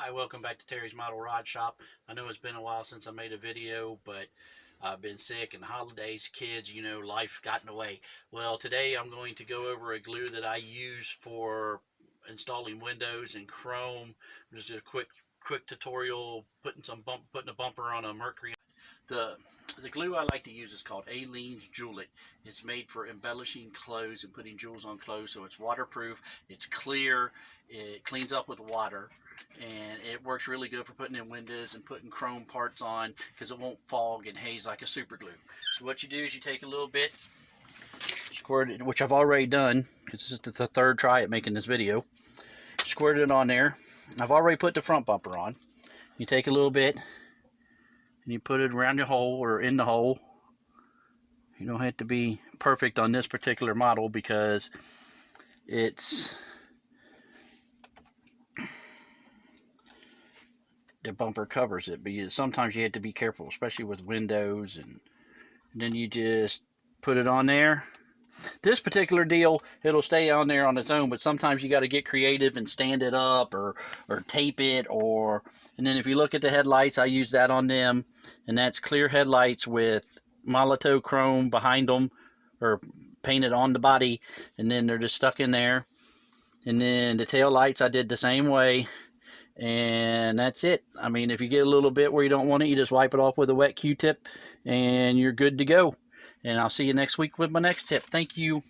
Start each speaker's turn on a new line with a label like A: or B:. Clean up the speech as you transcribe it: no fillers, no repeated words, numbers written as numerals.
A: Hi, welcome back to Terry's Model Rod Shop. I know it's been a while since I made a video, but I've been sick and holidays, kids, life got in the way. Well, today I'm going to go over a glue that I use for installing windows and chrome. Just a quick tutorial, putting a bumper on a Mercury. The the glue I like to use is called Aleenes Jewel It. It's made for embellishing clothes and putting jewels on clothes, so it's waterproof, it's clear, it cleans up with water, and it works really good for putting in windows and putting chrome parts on because it won't fog and haze like a super glue. So what you do is you take a little bit, squirt it, which I've already done because this is the third try at making this video. Squirt it on there. I've already put the front bumper on. You take a little bit and you put it around your hole or in the hole. You don't have to be perfect on this particular model because it's the bumper covers it, but sometimes you have to be careful, especially with windows, and then you just put it on there. This particular deal, it'll stay on there on its own, but sometimes you got to get creative and stand it up or tape it, and then if you look at the headlights, I use that on them, and that's clear headlights with Molotov chrome behind them or painted on the body, and then they're just stuck in there. And then the tail lights I did the same way, and that's it. I mean, if you get a little bit where you don't want it, you just wipe it off with a wet Q-tip and you're good to go. And I'll see you next week with my next tip. Thank you.